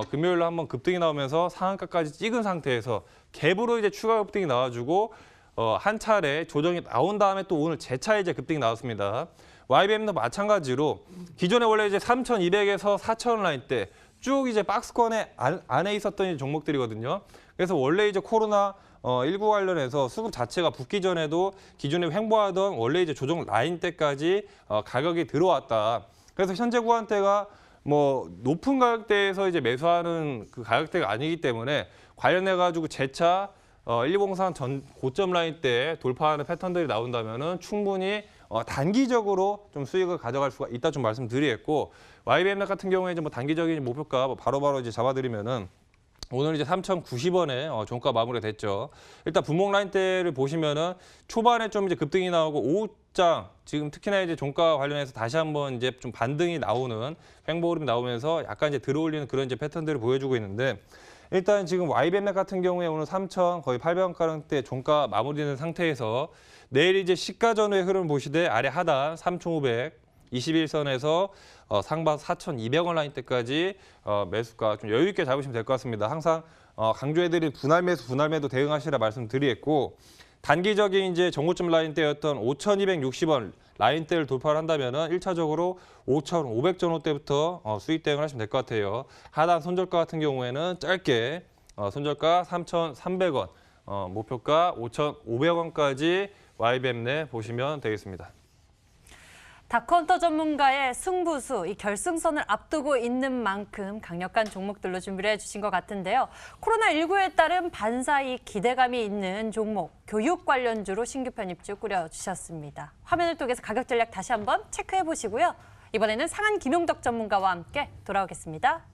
금요일 날 한번 급등이 나오면서 상한가까지 찍은 상태에서 갭으로 이제 추가 급등이 나와주고 한 차례 조정이 나온 다음에 또 오늘 재차 이제 급등이 나왔습니다. YBM도 마찬가지로 기존에 원래 이제 3,200에서 4,000원 라인대 쭉 이제 박스권에 안에 있었던 이 종목들이거든요. 그래서 원래 이제 코로나 19 관련해서 수급 자체가 붙기 전에도 기존에 횡보하던 원래 이제 조정 라인 때까지 가격이 들어왔다. 그래서 현재 구간대가 뭐 높은 가격대에서 이제 매수하는 그 가격대가 아니기 때문에 관련해 가지고 재차 1203 전 고점 라인 때 돌파하는 패턴들이 나온다면은 충분히 단기적으로 좀 수익을 가져갈 수가 있다 좀 말씀드리겠고 YBM넷 같은 경우에 이제 뭐 단기적인 목표가 뭐 바로바로 이제 잡아드리면은 오늘 이제 3,090원에 종가 마무리가 됐죠. 일단 분목 라인대를 보시면은 초반에 좀 이제 급등이 나오고 오후장 지금 특히나 이제 종가 관련해서 다시 한번 이제 좀 반등이 나오는 횡보 흐름이 나오면서 약간 이제 들어올리는 그런 이제 패턴들을 보여주고 있는데 일단 지금 YBM넷 같은 경우에 오늘 3,000 거의 800원가량대 종가 마무리되는 상태에서 내일 이제 시가 전후의 흐름을 보시되 아래 하단 3,500 21선에서 상방 4,200원 라인대까지 매수가 좀 여유 있게 잡으시면 될 것 같습니다. 항상 강조해드린 분할 매수, 분할 매도 대응하시라 말씀드리겠고 단기적인 이제 정고점 라인대였던 5,260원 라인대를 돌파를 한다면은 1차적으로 5,500 전후대부터 수익 대응을 하시면 될 것 같아요. 하단 손절가 같은 경우에는 짧게 손절가 3,300원, 목표가 5,500원까지 YBM넷 보시면 되겠습니다. 다크헌터 전문가의 승부수, 이 결승선을 앞두고 있는 만큼 강력한 종목들로 준비를 해주신 것 같은데요. 코로나19에 따른 반사이 기대감이 있는 종목, 교육 관련주로 신규 편입주 꾸려주셨습니다. 화면을 통해서 가격 전략 다시 한번 체크해 보시고요. 이번에는 상한 김용덕 전문가와 함께 돌아오겠습니다.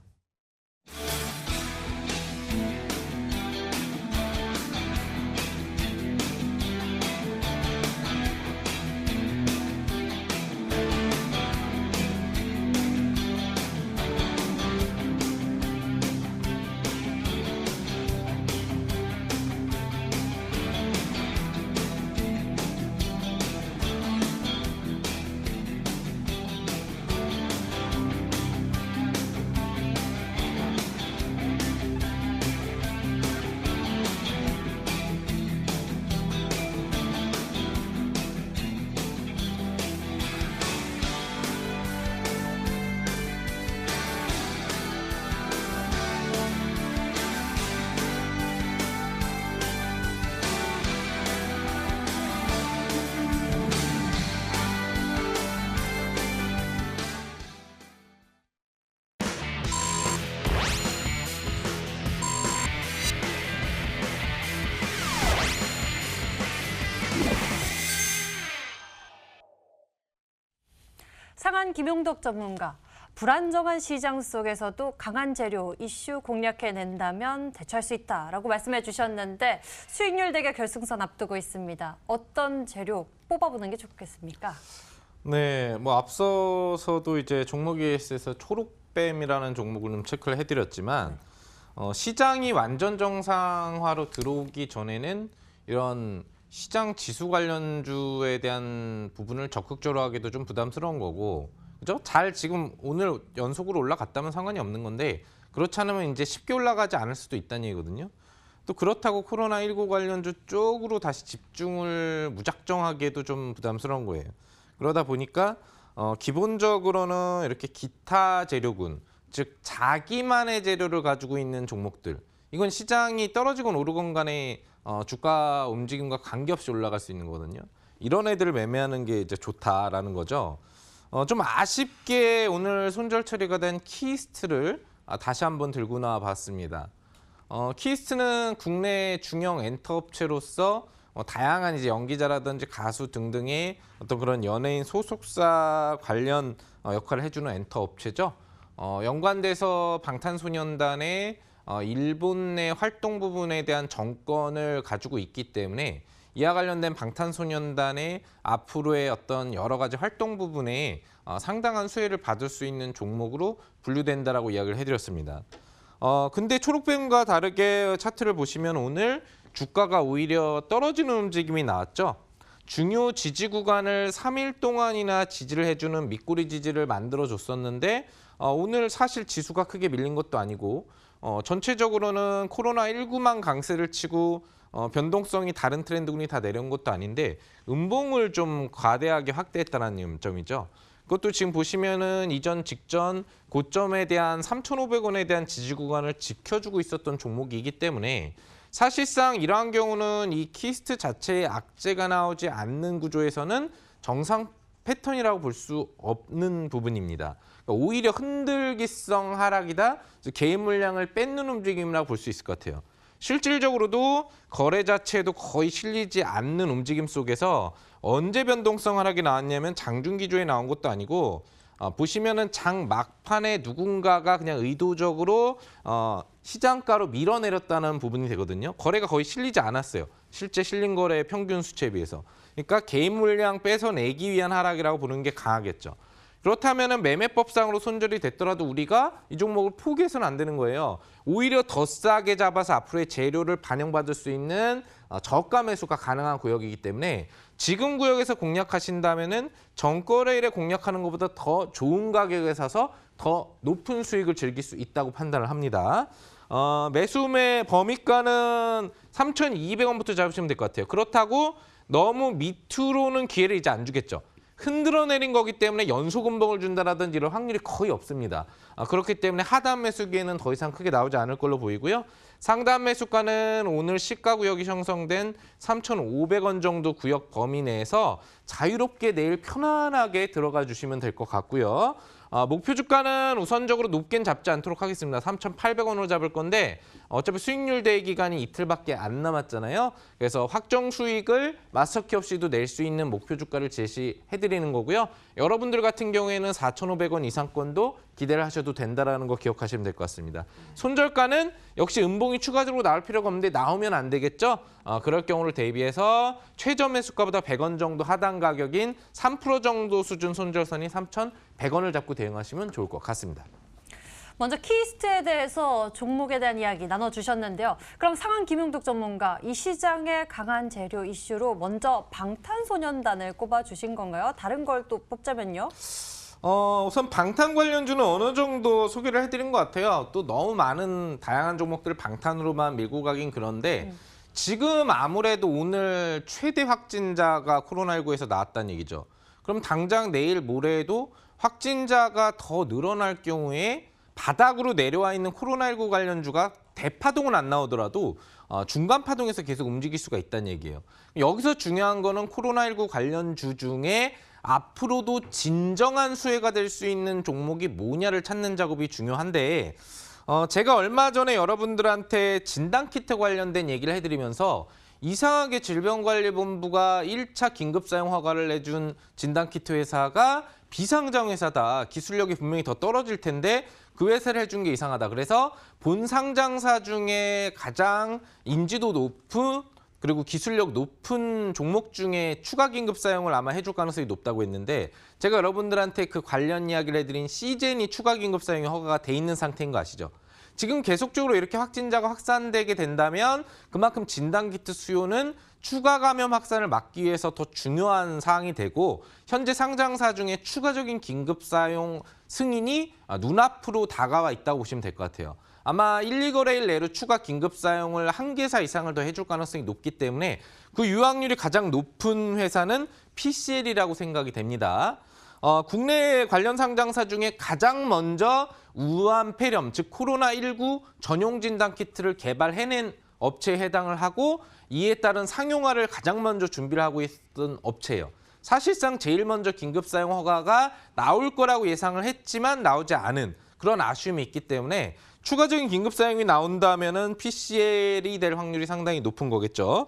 상한 김용덕 전문가, 불안정한 시장 속에서도 강한 재료 이슈 공략해낸다면 대처할 수 있다라고 말씀해 주셨는데 수익률 대결 결승선 앞두고 있습니다. 어떤 재료 뽑아보는 게 좋겠습니까? 네, 뭐 앞서서도 이제 종목 ES에서 초록뱀이라는 종목을 좀 체크를 해드렸지만 시장이 완전 정상화로 들어오기 전에는 이런 시장 지수 관련주에 대한 부분을 적극적으로 하기도 좀 부담스러운 거고, 그죠? 잘 지금 오늘 연속으로 올라갔다면 상관이 없는 건데 그렇지 않으면 이제 쉽게 올라가지 않을 수도 있다는 얘기거든요. 또 그렇다고 코로나19 관련주 쪽으로 다시 집중을 무작정 하기에도 좀 부담스러운 거예요. 그러다 보니까 기본적으로는 이렇게 기타 재료군, 즉 자기만의 재료를 가지고 있는 종목들, 이건 시장이 떨어지건 오르건 간에 주가 움직임과 관계없이 올라갈 수 있는 거거든요. 이런 애들을 매매하는 게 이제 좋다라는 거죠. 좀 아쉽게 오늘 손절 처리가 된 키스트를 다시 한번 들고 나와 봤습니다. 키스트는 국내 중형 엔터 업체로서 다양한 이제 연기자라든지 가수 등등의 어떤 그런 연예인 소속사 관련 역할을 해주는 엔터 업체죠. 연관돼서 방탄소년단의 일본 내 활동 부분에 대한 정권을 가지고 있기 때문에 이와 관련된 방탄소년단의 앞으로의 어떤 여러 가지 활동 부분에 상당한 수혜를 받을 수 있는 종목으로 분류된다라고 이야기를 해드렸습니다. 근데 초록뱀과 다르게 차트를 보시면 오늘 주가가 오히려 떨어지는 움직임이 나왔죠. 중요 지지 구간을 3일 동안이나 지지를 해주는 밑꼬리 지지를 만들어줬었는데 오늘 사실 지수가 크게 밀린 것도 아니고 전체적으로는 코로나19만 강세를 치고 변동성이 다른 트렌드군이 다 내려온 것도 아닌데 음봉을 좀 과대하게 확대했다는 점이죠. 그것도 지금 보시면은 이전 직전 고점에 대한 3,500원에 대한 지지 구간을 지켜주고 있었던 종목이기 때문에 사실상 이러한 경우는 이 키스트 자체에 악재가 나오지 않는 구조에서는 정상 패턴이라고 볼 수 없는 부분입니다. 그러니까 오히려 흔들기성 하락이다, 개인 물량을 뺏는 움직임이라고 볼 수 있을 것 같아요. 실질적으로도 거래 자체도 거의 실리지 않는 움직임 속에서 언제 변동성 하락이 나왔냐면 장중기조에 나온 것도 아니고 보시면은 장 막판에 누군가가 그냥 의도적으로 시장가로 밀어내렸다는 부분이 되거든요. 거래가 거의 실리지 않았어요. 실제 실린 거래의 평균 수치에 비해서. 그러니까 개인 물량 뺏어내기 위한 하락이라고 보는 게 강하겠죠. 그렇다면 매매법상으로 손절이 됐더라도 우리가 이 종목을 포기해서는 안 되는 거예요. 오히려 더 싸게 잡아서 앞으로의 재료를 반영받을 수 있는 저가 매수가 가능한 구역이기 때문에 지금 구역에서 공략하신다면 전거래일에 공략하는 것보다 더 좋은 가격에 사서 더 높은 수익을 즐길 수 있다고 판단을 합니다. 매수매 범위가는 3,200원부터 잡으시면 될 것 같아요. 그렇다고 너무 밑으로는 기회를 이제 안 주겠죠. 흔들어 내린 거기 때문에 연속 음봉을 준다라든지 이런 확률이 거의 없습니다. 그렇기 때문에 하단 매수 기회는 더 이상 크게 나오지 않을 걸로 보이고요. 상단 매수가는 오늘 시가 구역이 형성된 3,500원 정도 구역 범위 내에서 자유롭게 내일 편안하게 들어가 주시면 될 것 같고요. 목표 주가는 우선적으로 높게는 잡지 않도록 하겠습니다. 3,800원으로 잡을 건데 어차피 수익률 대기 기간이 이틀밖에 안 남았잖아요. 그래서 확정 수익을 마스터키 없이도 낼 수 있는 목표 주가를 제시해드리는 거고요. 여러분들 같은 경우에는 4,500원 이상권도 기대를 하셔도 된다는 거 기억하시면 될 것 같습니다. 손절가는 역시 음봉이 추가적으로 나올 필요가 없는데 나오면 안 되겠죠. 그럴 경우를 대비해서 최저 매수가보다 100원 정도 하단 가격인 3% 정도 수준 손절선이 3,100원을 잡고 대응하시면 좋을 것 같습니다. 먼저 키스트에 대해서 종목에 대한 이야기 나눠주셨는데요. 그럼 상한 김용덕 전문가, 이 시장의 강한 재료 이슈로 먼저 방탄소년단을 꼽아주신 건가요? 다른 걸 또 뽑자면요? 우선 방탄 관련주는 어느 정도 소개를 해드린 것 같아요. 또 너무 많은 다양한 종목들을 방탄으로만 밀고 가긴 그런데 지금 아무래도 오늘 최대 확진자가 코로나19에서 나왔다는 얘기죠. 그럼 당장 내일 모레에도 확진자가 더 늘어날 경우에 바닥으로 내려와 있는 코로나19 관련주가 대파동은 안 나오더라도 중간 파동에서 계속 움직일 수가 있다는 얘기예요. 여기서 중요한 거는 코로나19 관련주 중에 앞으로도 진정한 수혜가 될 수 있는 종목이 뭐냐를 찾는 작업이 중요한데 제가 얼마 전에 여러분들한테 진단키트 관련된 얘기를 해드리면서 이상하게 질병관리본부가 1차 긴급사용 허가를 내준 진단키트 회사가 비상장 회사다. 기술력이 분명히 더 떨어질 텐데 그 회사를 해준 게 이상하다. 그래서 본 상장사 중에 가장 인지도 높은 그리고 기술력 높은 종목 중에 추가 긴급 사용을 아마 해줄 가능성이 높다고 했는데 제가 여러분들한테 그 관련 이야기를 해드린 시젠이 추가 긴급 사용이 허가가 돼 있는 상태인 거 아시죠? 지금 계속적으로 이렇게 확진자가 확산되게 된다면 그만큼 진단키트 수요는 추가 감염 확산을 막기 위해서 더 중요한 사항이 되고 현재 상장사 중에 추가적인 긴급 사용 승인이 눈앞으로 다가와 있다고 보시면 될 것 같아요. 아마 1, 2거래일 내로 추가 긴급 사용을 한 개사 이상을 더 해줄 가능성이 높기 때문에 그 유황률이 가장 높은 회사는 PCL이라고 생각이 됩니다. 국내 관련 상장사 중에 가장 먼저 우한 폐렴, 즉 코로나19 전용 진단 키트를 개발해낸 업체에 해당을 하고 이에 따른 상용화를 가장 먼저 준비를 하고 있던 업체예요. 사실상 제일 먼저 긴급 사용 허가가 나올 거라고 예상을 했지만 나오지 않은 그런 아쉬움이 있기 때문에 추가적인 긴급 사용이 나온다면은 PCL이 될 확률이 상당히 높은 거겠죠.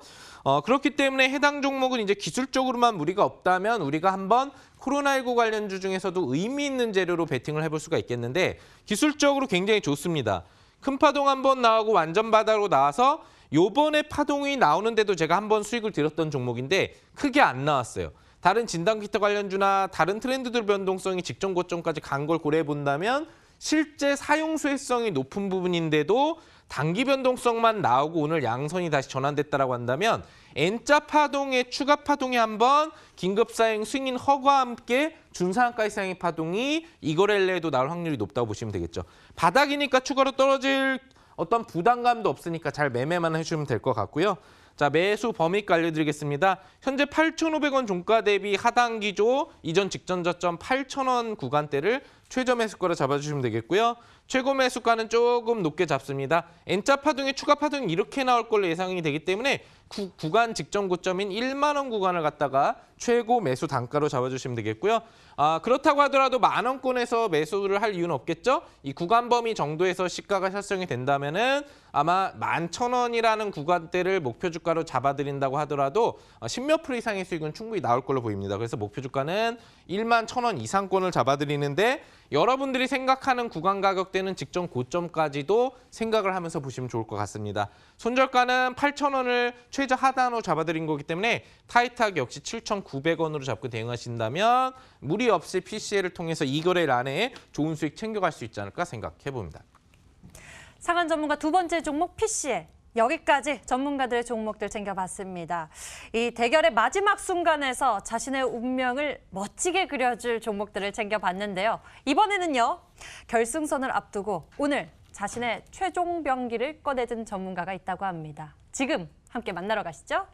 그렇기 때문에 해당 종목은 이제 기술적으로만 무리가 없다면 우리가 한번 코로나19 관련주 중에서도 의미 있는 재료로 베팅을 해볼 수가 있겠는데 기술적으로 굉장히 좋습니다. 큰 파동 한번 나오고 완전 바닥으로 나와서 요번에 파동이 나오는데도 제가 한번 수익을 드렸던 종목인데 크게 안 나왔어요. 다른 진단키트 관련주나 다른 트렌드들 변동성이 직전 고점까지 간 걸 고려해 본다면 실제 사용 수혜성이 높은 부분인데도 단기 변동성만 나오고 오늘 양선이 다시 전환됐다라고 한다면 N자 파동의 추가 파동이 한번 긴급 사행 승인 허가와 함께 준상한가 이상의 파동이 이 거래일 내에도 나올 확률이 높다고 보시면 되겠죠. 바닥이니까 추가로 떨어질 어떤 부담감도 없으니까 잘 매매만 해주시면 될 것 같고요. 자, 매수 범위가 알려드리겠습니다. 현재 8,500원 종가 대비 하단 기조 이전 직전 저점 8,000원 구간대를 최저 매수가로 잡아주시면 되겠고요. 최고 매수가는 조금 높게 잡습니다. N자 파동의 추가 파동이 이렇게 나올 걸로 예상이 되기 때문에 구간 직전 고점인 1만 원 구간을 갖다가 최고 매수 단가로 잡아주시면 되겠고요. 그렇다고 하더라도 만 원권에서 매수를 할 이유는 없겠죠. 이 구간 범위 정도에서 시가가 설정이 된다면은 아마 11,000원이라는 구간대를 목표 주가로 잡아드린다고 하더라도 10몇 프로 이상의 수익은 충분히 나올 걸로 보입니다. 그래서 목표 주가는 11,000원 이상권을 잡아드리는데 여러분들이 생각하는 구간 가격대는 직전 고점까지도 생각을 하면서 보시면 좋을 것 같습니다. 손절가는 8,000원을 최저 하단으로 잡아드린 거기 때문에 타이트하게 역시 7,900원으로 잡고 대응하신다면 무리 없이 PCL을 통해서 이 거래일 안에 좋은 수익 챙겨갈 수 있지 않을까 생각해 봅니다. 상한 전문가 두 번째 종목 PCL. 여기까지 전문가들의 종목들 챙겨봤습니다. 이 대결의 마지막 순간에서 자신의 운명을 멋지게 그려줄 종목들을 챙겨봤는데요. 이번에는요. 결승선을 앞두고 오늘 자신의 최종 병기를 꺼내든 전문가가 있다고 합니다. 지금 함께 만나러 가시죠.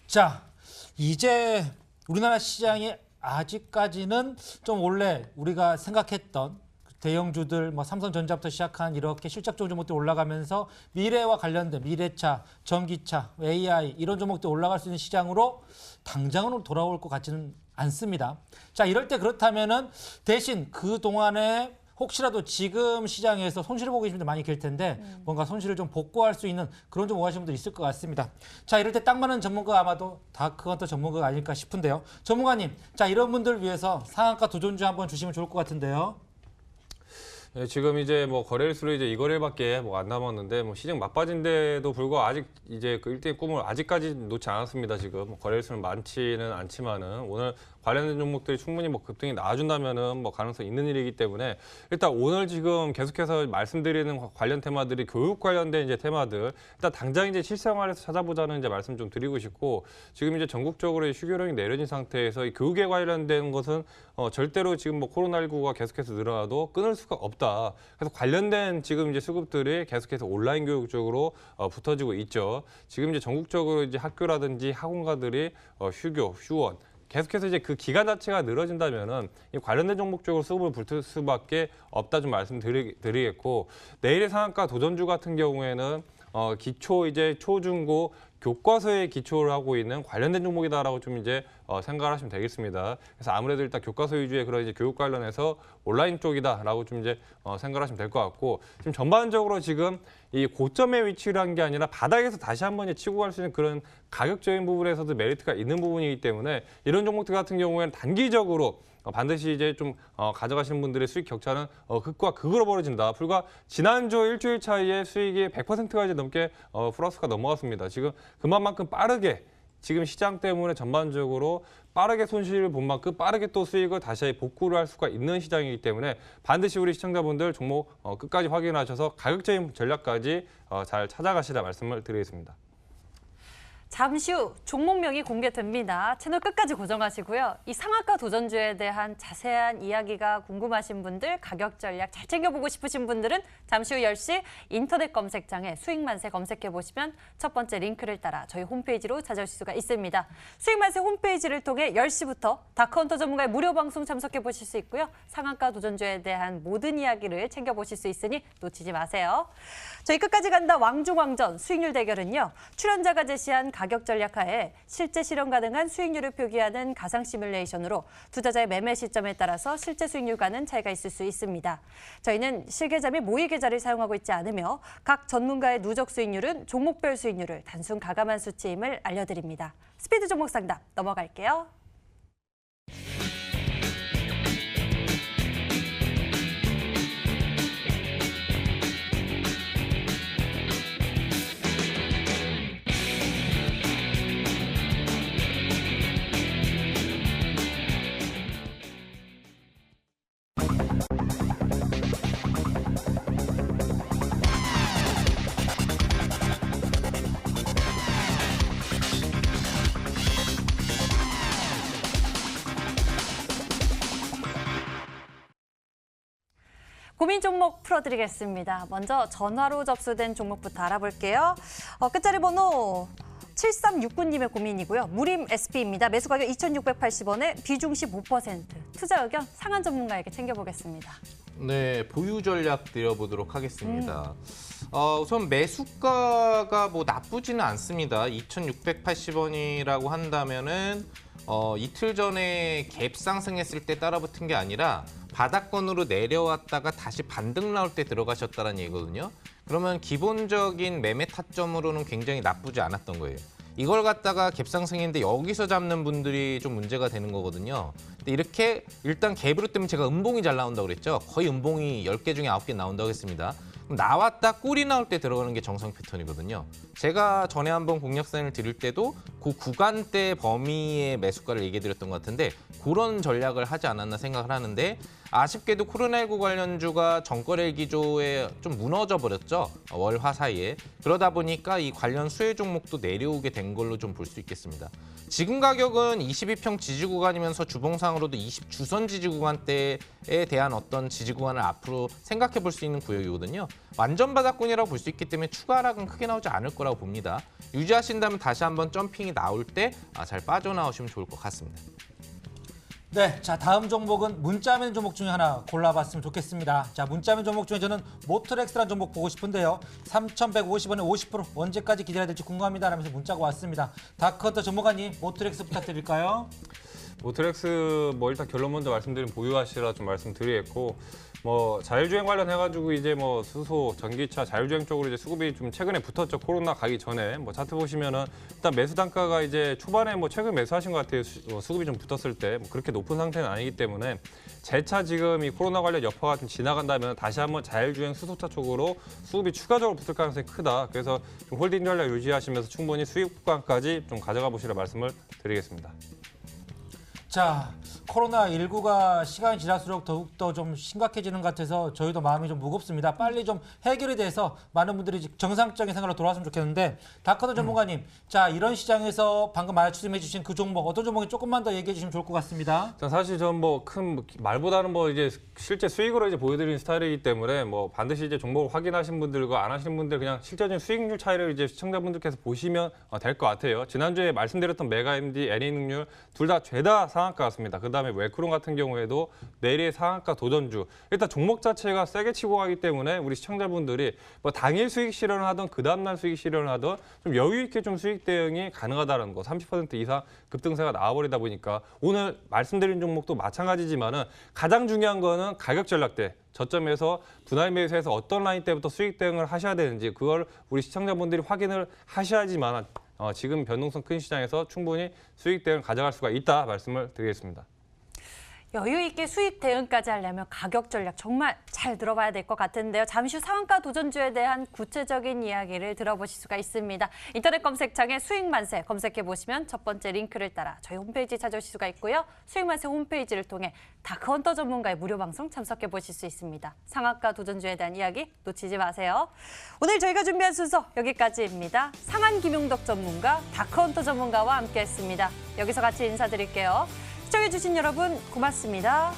자, 이제 우리나라 시장이 아직까지는 좀 원래 우리가 생각했던 대형주들, 삼성전자부터 시작한 이렇게 실적적 종목들 올라가면서 미래와 관련된 미래차, 전기차, AI 이런 종목들 올라갈 수 있는 시장으로 당장은 돌아올 것 같지는 않습니다. 자, 이럴 때 그렇다면은 대신 그 동안에 혹시라도 지금 시장에서 손실을 보고 계신 분들 많이 계실 텐데 뭔가 손실을 좀 복구할 수 있는 그런 좀 원하시는 분들 있을 것 같습니다. 자, 이럴 때 딱 맞는 전문가가 아마도 다크헌터 전문가가 아닐까 싶은데요. 전문가님, 자, 이런 분들 위해서 상한가 도전주 한번 주시면 좋을 것 같은데요. 네, 지금 이제 거래일수로 이제 이 거래일밖에 안 남았는데 시장 막빠진데도 불구하고 아직 이제 그 1등의 꿈을 아직까지 놓지 않았습니다. 지금 거래일수는 많지는 않지만은 오늘 관련된 종목들이 충분히 급등이 나와준다면은 가능성이 있는 일이기 때문에 일단 오늘 지금 계속해서 말씀드리는 관련 테마들이 교육 관련된 이제 테마들 일단 당장 이제 실생활에서 찾아보자는 이제 말씀 좀 드리고 싶고 지금 이제 전국적으로 휴교령이 내려진 상태에서 이 교육에 관련된 것은 절대로 지금 코로나19가 계속해서 늘어나도 끊을 수가 없다. 그래서 관련된 지금 이제 수급들이 계속해서 온라인 교육 쪽으로 붙어지고 있죠. 지금 이제 전국적으로 이제 학교라든지 학원가들이 휴교, 휴원 계속해서 이제 그 기간 자체가 늘어진다면은 이 관련된 종목 쪽으로 수급을 붙을 수밖에 없다 좀 말씀드리겠고 내일의 상한가 도전주 같은 경우에는 기초 이제 초중고 교과서에 기초를 하고 있는 관련된 종목이다라고 좀 이제 생각을 하시면 되겠습니다. 그래서 아무래도 일단 교과서 위주의 그런 이제 교육 관련해서 온라인 쪽이다라고 좀 이제 생각을 하시면 될 것 같고 지금 전반적으로 지금 이 고점에 위치를 한 게 아니라 바닥에서 다시 한번 치고 갈 수 있는 그런 가격적인 부분에서도 메리트가 있는 부분이기 때문에 이런 종목들 같은 경우에는 단기적으로 반드시 이제 좀 가져가시는 분들의 수익 격차는 극과 극으로 벌어진다. 불과 지난주 일주일 차이에 수익이 100%가 이제 넘게 플러스가 넘어갔습니다. 지금 그만큼 빠르게 지금 시장 때문에 전반적으로 빠르게 손실을 본 만큼 빠르게 또 수익을 다시 복구를 할 수가 있는 시장이기 때문에 반드시 우리 시청자분들 종목 끝까지 확인하셔서 가격적인 전략까지 잘 찾아가시라 말씀을 드리겠습니다. 잠시 후 종목명이 공개됩니다. 채널 끝까지 고정하시고요. 이 상한가 도전주에 대한 자세한 이야기가 궁금하신 분들, 가격 전략 잘 챙겨보고 싶으신 분들은 잠시 후 10시 인터넷 검색창에 수익만세 검색해보시면 첫 번째 링크를 따라 저희 홈페이지로 찾아오실 수가 있습니다. 수익만세 홈페이지를 통해 10시부터 다크헌터 전문가의 무료 방송 참석해보실 수 있고요. 상한가 도전주에 대한 모든 이야기를 챙겨보실 수 있으니 놓치지 마세요. 저희 끝까지 간다 왕중왕전 수익률 대결은요. 출연자가 제시한 가격 전략하에 실제 실현 가능한 수익률을 표기하는 가상 시뮬레이션으로 투자자의 매매 시점에 따라서 실제 수익률과는 차이가 있을 수 있습니다. 저희는 실계좌 및 모의 계좌를 사용하고 있지 않으며 각 전문가의 누적 수익률은 종목별 수익률을 단순 가감한 수치임을 알려드립니다. 스피드 종목 상담 넘어갈게요. 고민 종목 풀어드리겠습니다. 먼저 전화로 접수된 종목부터 알아볼게요. 끝자리 번호 7369님의 고민이고요. 무림 SP입니다. 매수 가격 2,680원에 비중 15%. 투자 의견 상한 전문가에게 챙겨보겠습니다. 네, 보유 전략 드려보도록 하겠습니다. 우선 매수가가 뭐 나쁘지는 않습니다. 2,680원이라고 한다면은 이틀 전에 갭 상승했을 때 따라붙은 게 아니라 바닥권으로 내려왔다가 다시 반등 나올 때 들어가셨다는 얘기거든요. 그러면 기본적인 매매 타점으로는 굉장히 나쁘지 않았던 거예요. 이걸 갖다가 갭 상승했는데 여기서 잡는 분들이 좀 문제가 되는 거거든요. 근데 이렇게 일단 갭으로 뜨면 제가 음봉이 잘 나온다고 그랬죠. 거의 음봉이 10개 중에 9개 나온다고 했습니다. 그럼 나왔다 꿀이 나올 때 들어가는 게 정상 패턴이거든요. 제가 전에 한번 공략 사인을 드릴 때도 그 구간대 범위의 매수가를 얘기해 드렸던 것 같은데 그런 전략을 하지 않았나 생각을 하는데 아쉽게도 코로나19 관련주가 정거래 기조에 좀 무너져 버렸죠. 월, 화 사이에. 그러다 보니까 이 관련 수혜 종목도 내려오게 된 걸로 좀 볼 수 있겠습니다. 지금 가격은 22평 지지 구간이면서 주봉상으로도 20주선 지지 구간대에 대한 어떤 지지 구간을 앞으로 생각해 볼 수 있는 구역이거든요. 완전 바닥권이라고 볼 수 있기 때문에 추가 하락은 크게 나오지 않을 거라고 봅니다. 유지하신다면 다시 한번 점핑이 나올 때 잘 빠져나오시면 좋을 것 같습니다. 네, 자 다음 종목은 문자면 종목 중에 하나 골라봤으면 좋겠습니다. 자 문자면 종목 중에 저는 모트렉스라는 종목 보고 싶은데요. 3,150원에 50% 언제까지 기다려야 될지 궁금합니다. 라면서 문자가 왔습니다. 다크헌터 전문가님 모트렉스 부탁드릴까요? 모트렉스 뭐 일단 결론 먼저 말씀드리면 보유하시라 좀 말씀드리겠고 뭐 자율주행 관련해가지고 이제 뭐 수소, 전기차, 자율주행 쪽으로 이제 수급이 좀 최근에 붙었죠. 코로나 가기 전에 뭐 차트 보시면은 일단 매수 단가가 이제 초반에 뭐 최근 매수하신 것 같아요. 수급이 좀 붙었을 때 뭐 그렇게 높은 상태는 아니기 때문에 재차 지금 이 코로나 관련 여파가 좀 지나간다면 다시 한번 자율주행 수소차 쪽으로 수급이 추가적으로 붙을 가능성이 크다. 그래서 좀 홀딩 전략 유지하시면서 충분히 수익 구간까지 좀 가져가 보시라 말씀을 드리겠습니다. 자, 코로나19가 시간이 지날수록 더욱더 좀 심각해지는 것 같아서 저희도 마음이 좀 무겁습니다. 빨리 좀 해결이 돼서 많은 분들이 정상적인 생활로 돌아왔으면 좋겠는데 다크헌터 전문가님, 자 이런 시장에서 방금 말씀해 주신 그 종목, 어떤 종목이 조금만 더 얘기해 주시면 좋을 것 같습니다. 사실 전 뭐 큰 말보다는 뭐 이제 실제 수익으로 이제 보여드리는 스타일이기 때문에 뭐 반드시 이제 종목을 확인하신 분들과 안 하시는 분들 그냥 실제적인 수익률 차이를 이제 시청자분들께서 보시면 될 것 같아요. 지난주에 말씀드렸던 메가MD, NA능률 둘 다 죄다 상한가였습니다. 그다음에 웰크론 같은 경우에도 내일의 상한가 도전주. 일단 종목 자체가 세게 치고 가기 때문에 우리 시청자분들이 뭐 당일 수익 실현을 하든 그 다음날 수익 실현을 하든 좀 여유 있게 좀 수익 대응이 가능하다는 거. 30% 이상 급등세가 나와버리다 보니까 오늘 말씀드린 종목도 마찬가지지만은 가장 중요한 거는 가격 전략대. 저점에서 분할 매수해서 어떤 라인 때부터 수익 대응을 하셔야 되는지 그걸 우리 시청자분들이 확인을 하셔야지만 지금 변동성 큰 시장에서 충분히 수익 대응을 가져갈 수가 있다 말씀을 드리겠습니다. 여유 있게 수익 대응까지 하려면 가격 전략 정말 잘 들어봐야 될 것 같은데요. 잠시 후 상한가 도전주에 대한 구체적인 이야기를 들어보실 수가 있습니다. 인터넷 검색창에 수익 만세 검색해 보시면 첫 번째 링크를 따라 저희 홈페이지 찾아오실 수가 있고요. 수익 만세 홈페이지를 통해 다크헌터 전문가의 무료 방송 참석해 보실 수 있습니다. 상한가 도전주에 대한 이야기 놓치지 마세요. 오늘 저희가 준비한 순서 여기까지입니다. 상한 김용덕 전문가, 다크헌터 전문가와 함께했습니다. 여기서 같이 인사드릴게요. 시청해주신 여러분 고맙습니다.